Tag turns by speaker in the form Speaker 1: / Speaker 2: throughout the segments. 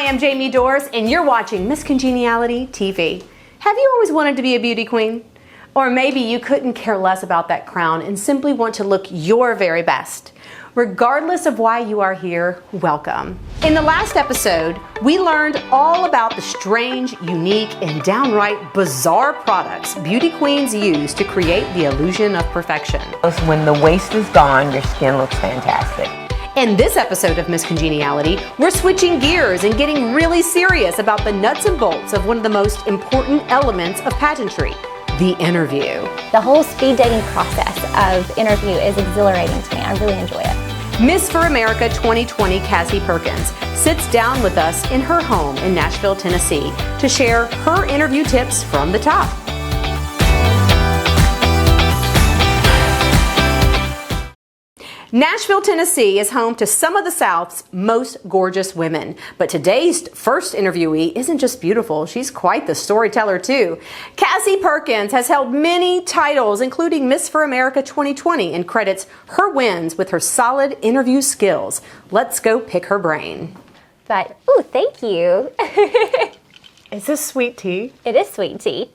Speaker 1: am Jaimee Dorris, and you're watching Ms Congeniality TV. Have you always wanted to be a beauty queen? Or maybe you couldn't care less about that crown and simply want to look your very best. Regardless of why you are here, welcome. In the last episode, we learned all about the strange, unique, and downright bizarre products beauty queens use to create the illusion of perfection.
Speaker 2: When the waist is gone, your skin looks fantastic.
Speaker 1: In this episode of Ms Congeniality, we're switching gears and getting really serious about the nuts and bolts of one of the most important elements of pageantry, the interview.
Speaker 3: The whole speed dating process of interview is exhilarating to me. I really enjoy it.
Speaker 1: Miss for America 2020 Kassie Perkins sits down with us in her home in Nashville, Tennessee to share her interview tips from the top. Nashville, Tennessee is home to some of the South's most gorgeous women. But today's first interviewee isn't just beautiful, she's quite the storyteller too. Cassie Perkins has held many titles, including Miss for America 2020, and credits her wins with her solid interview skills. Let's go pick her brain.
Speaker 3: But, ooh, thank you.
Speaker 1: Is this sweet tea?
Speaker 3: It is sweet tea.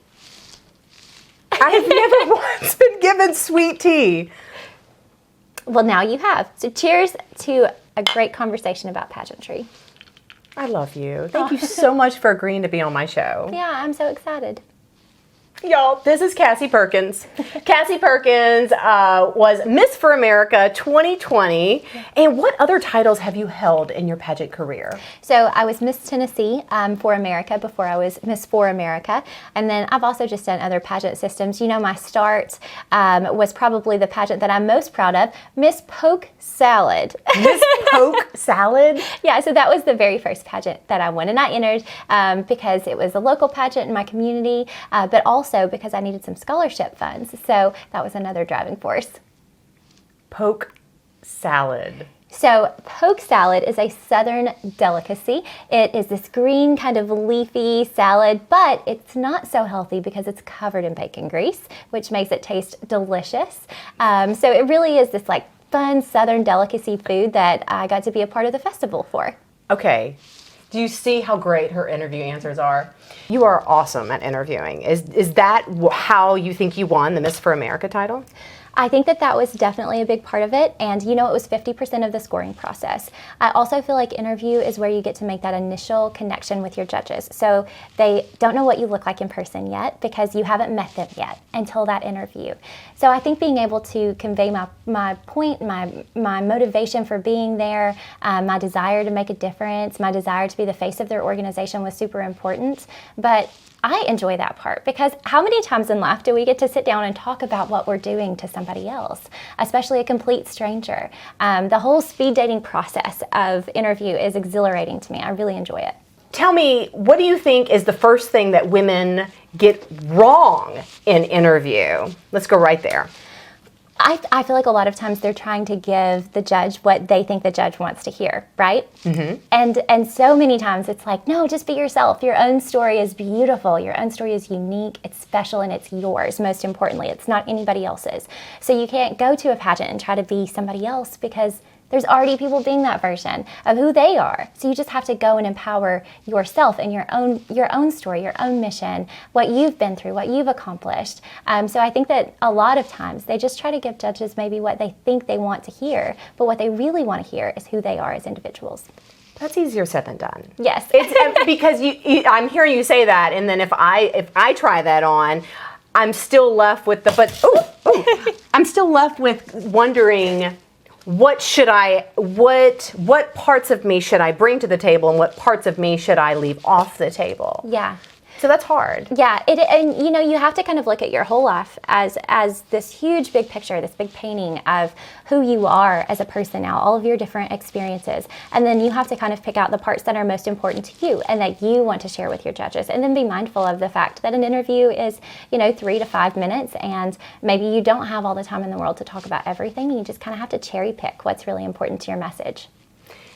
Speaker 1: I've never once been given sweet tea.
Speaker 3: Well, now you have. So cheers to a great conversation about pageantry.
Speaker 1: I love you. Thank you so much for agreeing to be on my show.
Speaker 3: Yeah, I'm so excited.
Speaker 1: Y'all, this is Cassie Perkins. Cassie Perkins was Miss for America 2020. And what other titles have you held in your pageant career?
Speaker 3: So I was Miss Tennessee for America before I was Miss for America. And then I've also just done other pageant systems. You know, my start was probably the pageant that I'm most proud of, Miss Poke Salad.
Speaker 1: Miss Poke Salad?
Speaker 3: Yeah, so that was the very first pageant that I won. And I entered because it was a local pageant in my community, but also because I needed some scholarship funds. So that was another driving force.
Speaker 1: Poke Salad.
Speaker 3: So poke salad is a southern delicacy. It is this green kind of leafy salad, but it's not so healthy because it's covered in bacon grease, which makes it taste delicious. So it really is this like fun southern delicacy food that I got to be a part of the festival for.
Speaker 1: Okay. Do you see how great her interview answers are? You are awesome at interviewing. Is that how you think you won the Miss for America title?
Speaker 3: I think that that was definitely a big part of it, and you know, it was 50% of the scoring process. I also feel like interview is where you get to make that initial connection with your judges. So they don't know what you look like in person yet because you haven't met them yet until that interview. So I think being able to convey my point, my motivation for being there, my desire to make a difference, my desire to be the face of their organization was super important. But I enjoy that part because how many times in life do we get to sit down and talk about what we're doing to somebody else, especially a complete stranger? The whole speed dating process of interview is exhilarating to me. I really enjoy it.
Speaker 1: Tell me, what do you think is the first thing that women get wrong in interview? Let's go right there.
Speaker 3: I feel like a lot of times they're trying to give the judge what they think the judge wants to hear, right? Mm-hmm. And so many times it's like, no, just be yourself. Your own story is beautiful. Your own story is unique. It's special and it's yours, most importantly. It's not anybody else's. So you can't go to a pageant and try to be somebody else because there's already people being that version of who they are. So you just have to go and empower yourself and your own story, your own mission, what you've been through, what you've accomplished. So I think that a lot of times they just try to give judges maybe what they think they want to hear, but what they really want to hear is who they are as individuals.
Speaker 1: That's easier said than done.
Speaker 3: Yes.
Speaker 1: It's because I'm hearing you say that, and then if I try that on, I'm still left with I'm still left with wondering, what parts of me should I bring to the table and what parts of me should I leave off the table?
Speaker 3: Yeah.
Speaker 1: So that's hard.
Speaker 3: Yeah, and you know, you have to kind of look at your whole life as this huge big picture, this big painting of who you are as a person now, all of your different experiences. And then you have to kind of pick out the parts that are most important to you and that you want to share with your judges. And then be mindful of the fact that an interview is, you know, 3 to 5 minutes, and maybe you don't have all the time in the world to talk about everything. You just kind of have to cherry pick what's really important to your message.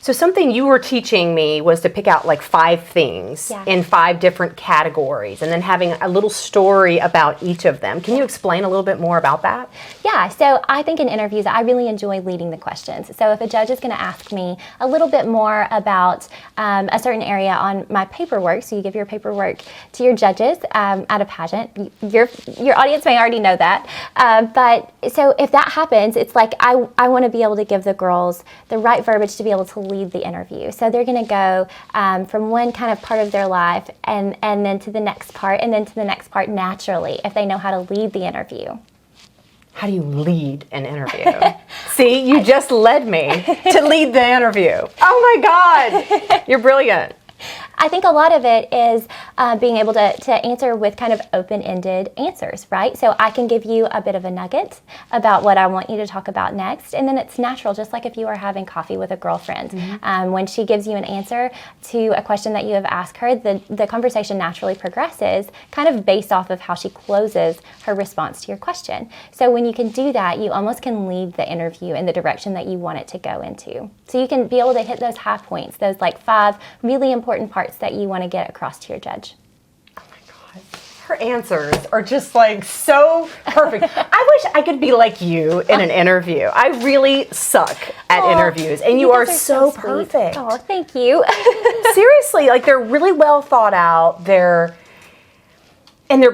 Speaker 1: So something you were teaching me was to pick out like 5 things in 5 different categories and then having a little story about each of them. Can you explain a little bit more about that?
Speaker 3: Yeah, so I think in interviews, I really enjoy leading the questions. So if a judge is going to ask me a little bit more about a certain area on my paperwork, so you give your paperwork to your judges at a pageant, your audience may already know that, but so if that happens, it's like I want to be able to give the girls the right verbiage to be able to lead the interview. So they're going to go from one kind of part of their life and then to the next part and then to the next part naturally if they know how to lead the interview.
Speaker 1: How do you lead an interview? See, you just led me to lead the interview. Oh my God, you're brilliant.
Speaker 3: I think a lot of it is being able to answer with kind of open-ended answers, right? So I can give you a bit of a nugget about what I want you to talk about next, and then it's natural, just like if you are having coffee with a girlfriend. When she gives you an answer to a question that you have asked her, the conversation naturally progresses kind of based off of how she closes her response to your question. So when you can do that, you almost can lead the interview in the direction that you want it to go into. So you can be able to hit those high points, those like 5 really important parts that you want to get across to your judge.
Speaker 1: Oh my God. Her answers are just like so perfect. I wish I could be like you in an interview. I really suck at interviews, and you are so perfect.
Speaker 3: Oh, thank you.
Speaker 1: Seriously, like they're really well thought out. They're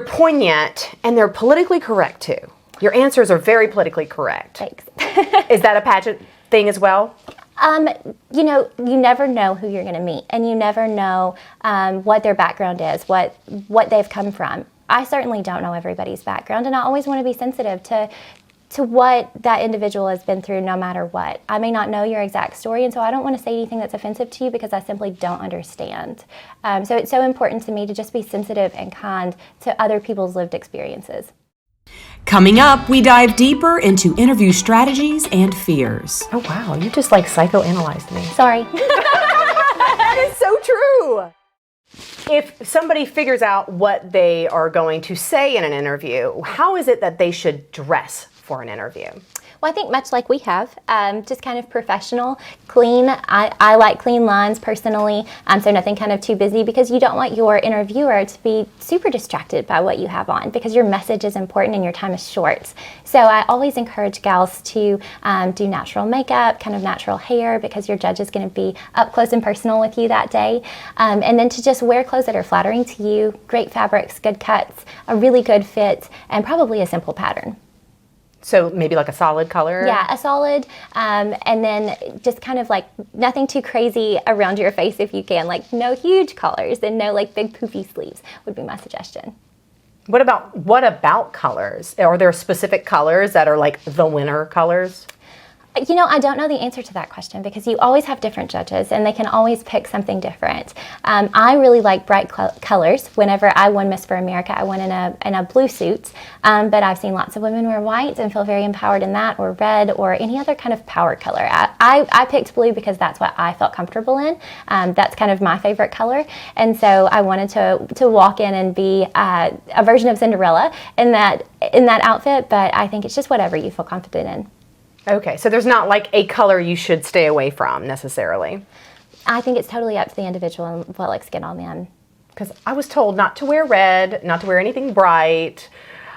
Speaker 1: poignant, and they're politically correct too. Your answers are very politically correct.
Speaker 3: Thanks.
Speaker 1: Is that a pageant thing as well?
Speaker 3: You know, you never know who you're going to meet, and you never know what their background is, what they've come from. I certainly don't know everybody's background, and I always want to be sensitive to what that individual has been through no matter what. I may not know your exact story, and so I don't want to say anything that's offensive to you because I simply don't understand. So it's so important to me to just be sensitive and kind to other people's lived experiences.
Speaker 4: Coming up, we dive deeper into interview strategies and fears.
Speaker 1: Oh wow, you just like psychoanalyzed me.
Speaker 3: Sorry.
Speaker 1: That is so true. If somebody figures out what they are going to say in an interview, how is it that they should dress for an interview?
Speaker 3: Well, I think much like we have, just kind of professional, clean. I like clean lines personally, so nothing kind of too busy, because you don't want your interviewer to be super distracted by what you have on, because your message is important and your time is short. So I always encourage gals to do natural makeup, kind of natural hair, because your judge is going to be up close and personal with you that day. And then to just wear clothes that are flattering to you, great fabrics, good cuts, a really good fit, and probably a simple pattern.
Speaker 1: So maybe like a solid color?
Speaker 3: Yeah, a solid, and then just kind of like nothing too crazy around your face if you can, like no huge collars and no like big poofy sleeves would be my suggestion.
Speaker 1: What about colors? Are there specific colors that are like the winner colors?
Speaker 3: You know, I don't know the answer to that question, because you always have different judges and they can always pick something different. I really like bright colors. Whenever I won Miss for America, I won in a blue suit, but I've seen lots of women wear white and feel very empowered in that, or red, or any other kind of power color. I picked blue because that's what I felt comfortable in. That's kind of my favorite color, and so I wanted to walk in and be a version of Cinderella in that outfit, but I think it's just whatever you feel confident in.
Speaker 1: Okay, so there's not like a color you should stay away from necessarily.
Speaker 3: I think it's totally up to the individual and what looks good on them.
Speaker 1: Because I was told not to wear red, not to wear anything bright,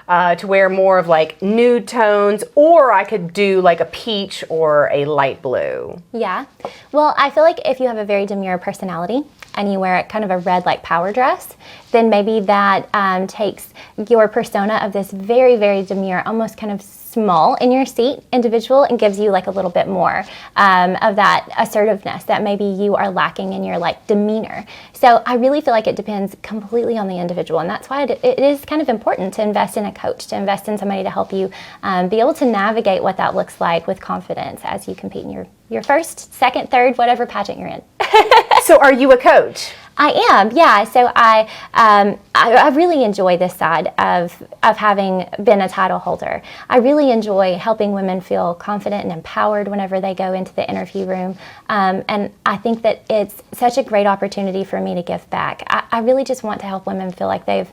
Speaker 1: to wear more of like nude tones, or I could do like a peach or a light blue. Yeah.
Speaker 3: Well, I feel like if you have a very demure personality and you wear kind of a red like power dress, then maybe that takes your persona of this very, very demure, almost kind of small in your seat individual, and gives you like a little bit more of that assertiveness that maybe you are lacking in your like demeanor. So I really feel like it depends completely on the individual, and that's why it is kind of important to invest in a coach, to invest in somebody to help you be able to navigate what that looks like with confidence as you compete in your first, second, third, whatever pageant you're in.
Speaker 1: So are you a coach?
Speaker 3: I am, yeah. So I really enjoy this side of having been a title holder. I really enjoy helping women feel confident and empowered whenever they go into the interview room. And I think that it's such a great opportunity for me to give back. I really just want to help women feel like they've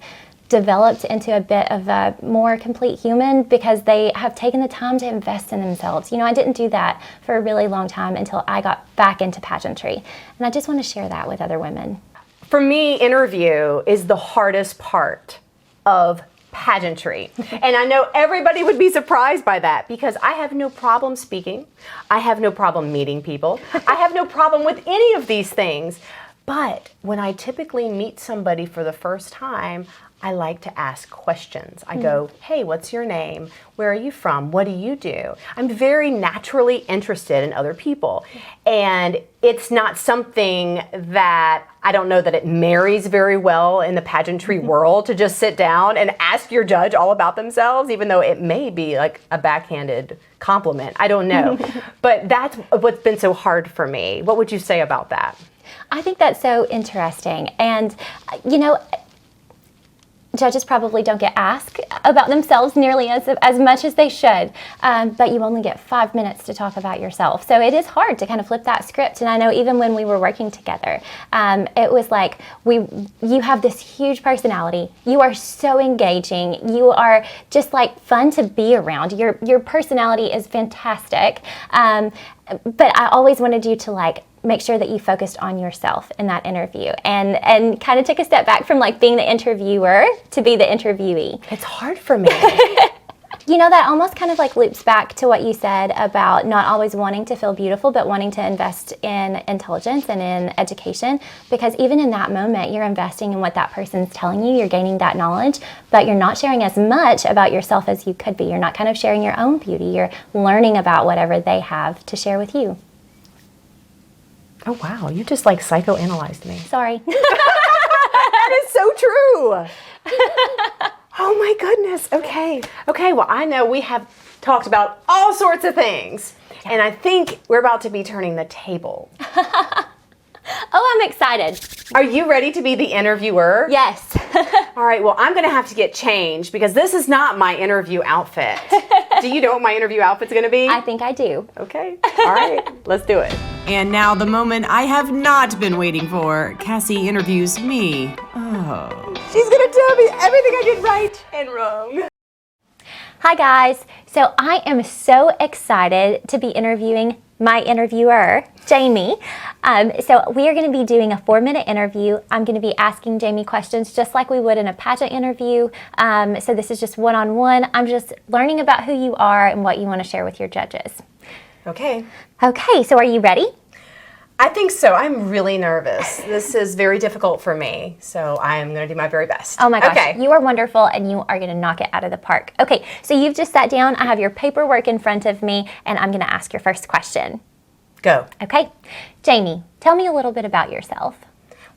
Speaker 3: developed into a bit of a more complete human because they have taken the time to invest in themselves. You know, I didn't do that for a really long time until I got back into pageantry. And I just want to share that with other women.
Speaker 1: For me, interview is the hardest part of pageantry. And I know everybody would be surprised by that because I have no problem speaking. I have no problem meeting people. I have no problem with any of these things. But when I typically meet somebody for the first time, I like to ask questions. I go, hey, what's your name? Where are you from? What do you do? I'm very naturally interested in other people. And it's not something that I don't know that it marries very well in the pageantry world to just sit down and ask your judge all about themselves, even though it may be like a backhanded compliment. I don't know. But that's what's been so hard for me. What would you say about that?
Speaker 3: I think that's so interesting. And, you know, judges probably don't get asked about themselves nearly as much as they should, but you only get 5 minutes to talk about yourself. So it is hard to kind of flip that script. And I know even when we were working together, it was like you have this huge personality. You are so engaging. You are just like fun to be around. Your personality is fantastic. But I always wanted you to like make sure that you focused on yourself in that interview and kind of take a step back from like being the interviewer to be the interviewee.
Speaker 1: It's hard for me.
Speaker 3: You know, that almost kind of like loops back to what you said about not always wanting to feel beautiful, but wanting to invest in intelligence and in education, because even in that moment, you're investing in what that person's telling you, you're gaining that knowledge, but you're not sharing as much about yourself as you could be. You're not kind of sharing your own beauty. You're learning about whatever they have to share with you.
Speaker 1: Oh, wow. You just like psychoanalyzed me.
Speaker 3: Sorry.
Speaker 1: That is so true. Oh my goodness. Okay. Okay. Well, I know we have talked about all sorts of things, and I think we're about to be turning the table.
Speaker 3: Oh, I'm excited.
Speaker 1: Are you ready to be the interviewer?
Speaker 3: Yes.
Speaker 1: All right. Well, I'm going to have to get changed because this is not my interview outfit. Do you know what my interview outfit's going to be?
Speaker 3: I think I do.
Speaker 1: Okay. All right. Let's do it.
Speaker 4: And now the moment I have not been waiting for. Cassie interviews me. Oh.
Speaker 1: She's going to tell me everything I did right and wrong.
Speaker 3: Hi guys. So I am so excited to be interviewing my interviewer, Jaimee. So we are going to be doing a 4-minute interview. I'm going to be asking Jaimee questions just like we would in a pageant interview. So this is just one-on-one. I'm just learning about who you are and what you want to share with your judges.
Speaker 1: Okay.
Speaker 3: Okay, so are you ready?
Speaker 1: I think so. I'm really nervous. This is very difficult for me, so I am going to do my very best.
Speaker 3: Oh my gosh,
Speaker 1: okay.
Speaker 3: You are wonderful and you are going to knock it out of the park. Okay, so you've just sat down. I have your paperwork in front of me and I'm going to ask your first question.
Speaker 1: Go.
Speaker 3: Okay, Jaimee, tell me a little bit about yourself.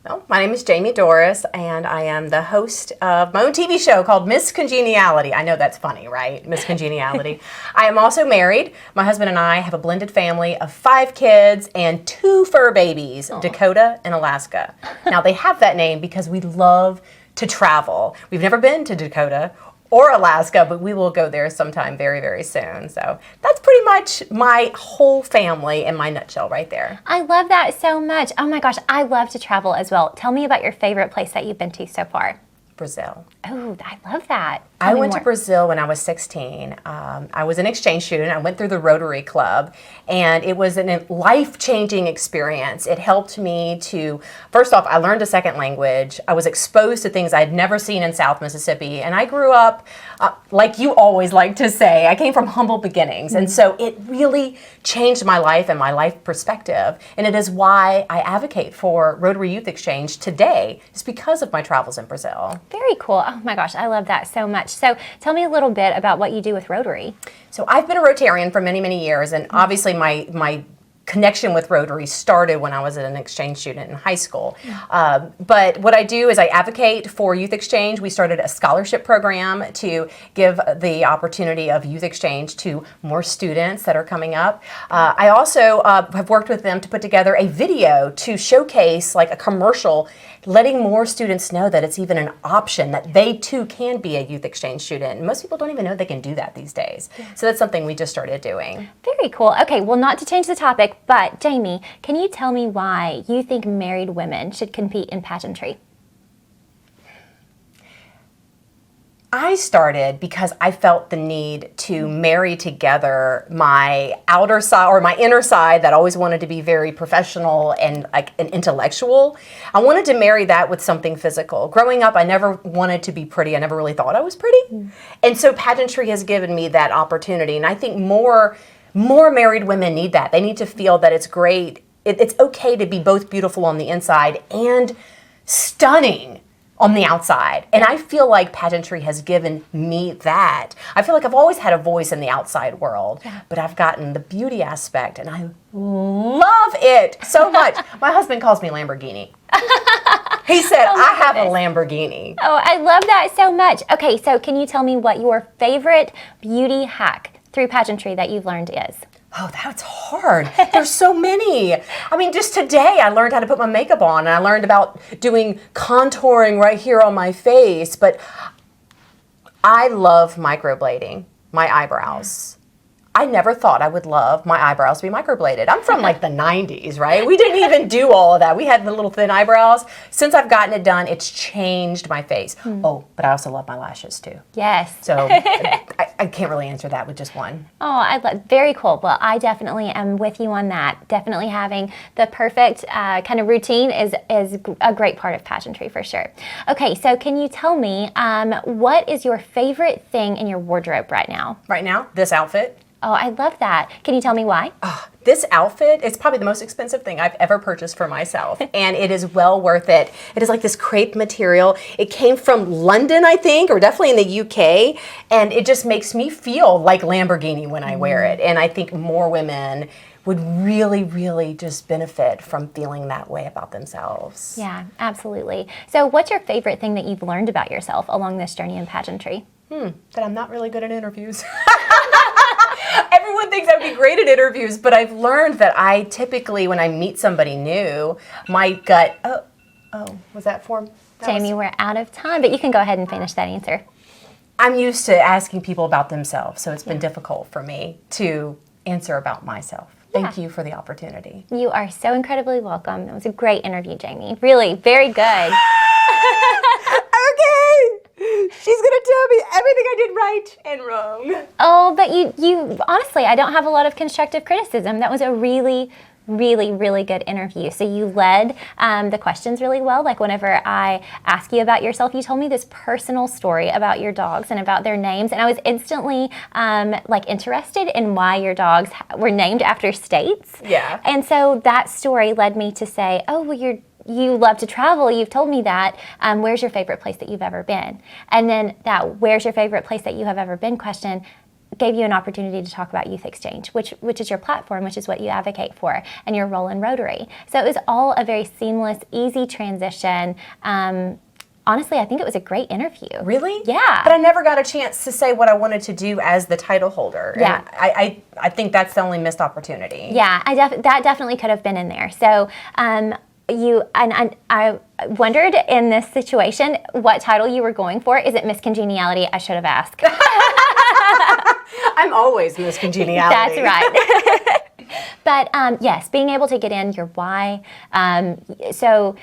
Speaker 1: Well, my name is Jaimee Dorris, and I am the host of my own TV show called Ms Congeniality. I know that's funny, right? Ms Congeniality. I am also married. My husband and I have a blended family of 5 kids and 2 fur babies,
Speaker 3: Aww.
Speaker 1: Dakota and Alaska. Now, they have that name because we love to travel. We've never been to Dakota or Alaska, but we will go there sometime very, very soon. So that's pretty much my whole family in my nutshell right there.
Speaker 3: I love that so much. Oh my gosh, I love to travel as well. Tell me about your favorite place that you've been to so far.
Speaker 1: Brazil.
Speaker 3: Oh, I love that.
Speaker 1: I went to Brazil when I was 16. I was an exchange student. I went through the Rotary Club, and it was a life-changing experience. It helped me to, first off, I learned a second language. I was exposed to things I'd never seen in South Mississippi, and I grew up, like you always like to say, I came from humble beginnings, and so it really changed my life and my life perspective, and it is why I advocate for Rotary Youth Exchange today. It's because of my travels in Brazil.
Speaker 3: Very cool. Oh my gosh, I love that so much. So tell me a little bit about what you do with Rotary.
Speaker 1: So I've been a Rotarian for many, many years, and obviously my connection with Rotary started when I was an exchange student in high school. But what I do is I advocate for youth exchange. We started a scholarship program to give the opportunity of youth exchange to more students that are coming up. I also have worked with them to put together a video to showcase like a commercial, letting more students know that it's even an option, that they too can be a youth exchange student. And most people don't even know they can do that these days. Yeah. So that's something we just started doing.
Speaker 3: Very cool. Okay, well, not to change the topic, but Jaimee, can you tell me why you think married women should compete in pageantry?
Speaker 1: I started because I felt the need to marry together my outer side or my inner side that always wanted to be very professional and like an intellectual. I wanted to marry that with something physical. Growing up, I never wanted to be pretty. I never really thought I was pretty. And so pageantry has given me that opportunity. And I think more married women need that. They need to feel that it's great. It's okay to be both beautiful on the inside and stunning on the outside. And I feel like pageantry has given me that. I feel like I've always had a voice in the outside world, but I've gotten the beauty aspect and I love it so much. My husband calls me Lamborghini. He said, I have a Lamborghini.
Speaker 3: Oh, I love that so much. Okay, so can you tell me what your favorite beauty hack through pageantry that you've learned is?
Speaker 1: Oh, that's hard. There's so many. I mean, just today I learned how to put my makeup on and I learned about doing contouring right here on my face. But I love microblading my eyebrows. I never thought I would love my eyebrows to be microbladed. I'm from like the 90s, right? We didn't even do all of that. We had the little thin eyebrows. Since I've gotten it done, it's changed my face. Oh, but I also love my lashes too.
Speaker 3: Yes.
Speaker 1: So I can't really answer that with just one.
Speaker 3: Oh, I love, very cool. Well, I definitely am with you on that. Definitely having the perfect kind of routine is a great part of pageantry for sure. Okay, so can you tell me what is your favorite thing in your wardrobe right now?
Speaker 1: Right now, this outfit.
Speaker 3: Oh, I love that. Can you tell me why?
Speaker 1: This outfit is probably the most expensive thing I've ever purchased for myself, and it is well worth it. It is like this crepe material. It came from London, I think, or definitely in the UK, and it just makes me feel like Lamborghini when I wear it. And I think more women would really, really just benefit from feeling that way about themselves.
Speaker 3: Yeah, absolutely. So what's your favorite thing that you've learned about yourself along this journey in pageantry?
Speaker 1: That I'm not really good at interviews. Everyone thinks I would be great at interviews, but I've learned that I typically, when I meet somebody new, my gut, was that form?
Speaker 3: Jaimee, we're out of time, but you can go ahead and finish that answer.
Speaker 1: I'm used to asking people about themselves, so it's been difficult for me to answer about myself. Thank you for the opportunity.
Speaker 3: You are so incredibly welcome. It was a great interview, Jaimee. Really, very good.
Speaker 1: Okay. She's gonna tell me everything I did right and wrong.
Speaker 3: Oh, but you honestly, I don't have a lot of constructive criticism. That was a really, really, really good interview. So you led the questions really well. Like whenever I ask you about yourself, you told me this personal story about your dogs and about their names, and I was instantly like interested in why your dogs were named after states.
Speaker 1: Yeah.
Speaker 3: And so that story led me to say, oh, well, you love to travel. You've told me that. Where's your favorite place that you've ever been? And then that where's your favorite place that you have ever been question gave you an opportunity to talk about youth exchange, which is your platform, which is what you advocate for, and your role in Rotary. So it was all a very seamless, easy transition. Honestly, I think it was a great interview.
Speaker 1: Really?
Speaker 3: Yeah.
Speaker 1: But I never got a chance to say what I wanted to do as the title holder.
Speaker 3: Yeah.
Speaker 1: And I think that's the only missed opportunity.
Speaker 3: Yeah, that definitely could have been in there. So I wondered in this situation what title you were going for. Is it Ms Congeniality? I should have asked.
Speaker 1: I'm always Ms Congeniality.
Speaker 3: That's right. But yes, being able to get in your why. So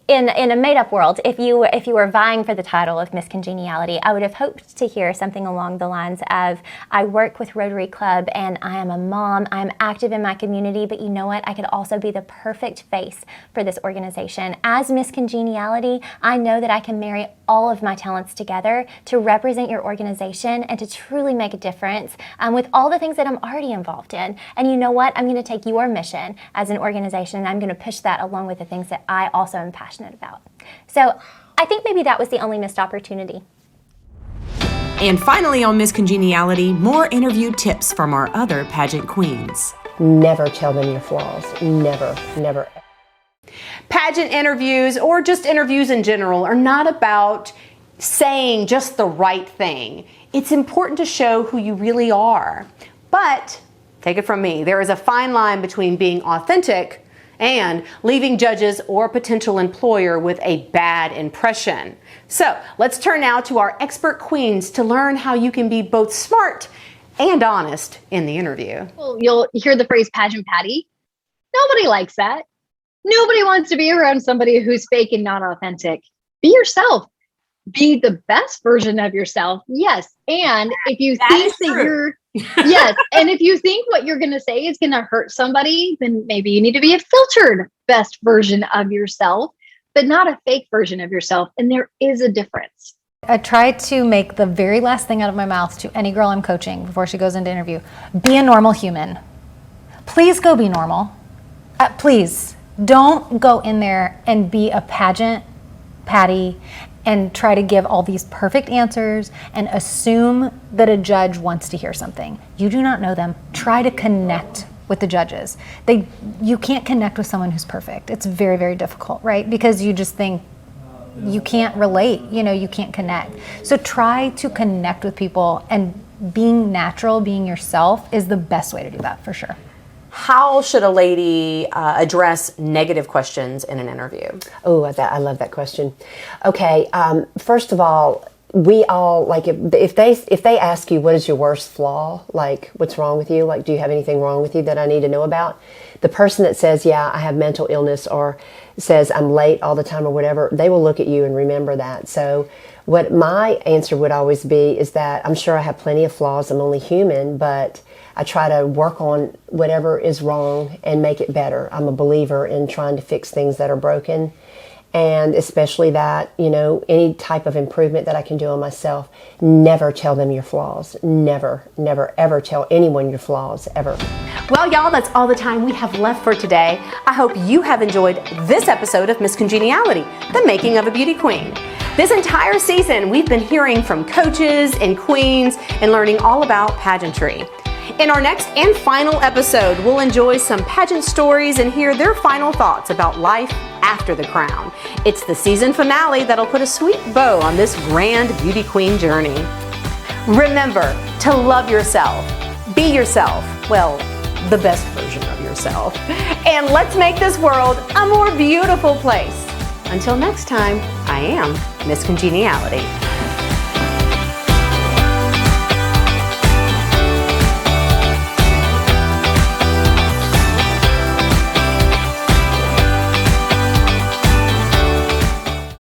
Speaker 3: in a made-up world, if you were vying for the title of Ms Congeniality, I would have hoped to hear something along the lines of, I work with Rotary Club and I am a mom, I am active in my community, but you know what, I could also be the perfect face for this organization. As Ms Congeniality, I know that I can marry all of my talents together to represent your organization and to truly make a difference with all the things that I'm already involved in. And you know what, I'm going to take your mission as an organization and I'm going to push that along with the things that I also am passionate about. So I think maybe that was the only missed opportunity.
Speaker 4: And finally on Ms Congeniality, more interview tips from our other pageant queens.
Speaker 2: Never tell them your flaws. Never, never.
Speaker 1: Pageant interviews, or just interviews in general, are not about saying just the right thing. It's important to show who you really are. But, take it from me, there is a fine line between being authentic and leaving judges or a potential employer with a bad impression. So let's turn now to our expert queens to learn how you can be both smart and honest in the interview.
Speaker 5: Well, you'll hear the phrase pageant patty. Nobody likes that. Nobody wants to be around somebody who's fake and not authentic. Be yourself. be the best version of yourself. Yes. And if you think that you're, yes. And if you think what you're going to say is going to hurt somebody, then maybe you need to be a filtered best version of yourself, but not a fake version of yourself. And there is a difference.
Speaker 6: I try to make the very last thing out of my mouth to any girl I'm coaching before she goes into interview. Be a normal human. Please go be normal. Please don't go in there and be a pageant Patty and try to give all these perfect answers and assume that a judge wants to hear something. You do not know them. Try to connect with the judges. You can't connect with someone who's perfect. It's very, very difficult, right? Because you just think you can't relate, you can't connect. So try to connect with people, and being natural, being yourself is the best way to do that for sure.
Speaker 1: How should a lady address negative questions in an interview?
Speaker 7: Oh, I love that question. Okay, first of all, we all, like, if they ask you what is your worst flaw, like what's wrong with you, like do you have anything wrong with you that I need to know about, the person that says, yeah, I have mental illness, or says I'm late all the time or whatever, they will look at you and remember that. So what my answer would always be is that I'm sure I have plenty of flaws, I'm only human, but I try to work on whatever is wrong and make it better. I'm a believer in trying to fix things that are broken, and especially that, any type of improvement that I can do on myself. Never tell them your flaws. Never, never, ever tell anyone your flaws, ever.
Speaker 1: Well, y'all, that's all the time we have left for today. I hope you have enjoyed this episode of Ms Congeniality, the making of a beauty queen. This entire season, we've been hearing from coaches and queens and learning all about pageantry. In our next and final episode, we'll enjoy some pageant stories and hear their final thoughts about life after the crown. It's the season finale that'll put a sweet bow on this grand beauty queen journey. Remember to love yourself, be yourself, well, the best version of yourself, and let's make this world a more beautiful place. Until next time, I am Ms Congeniality.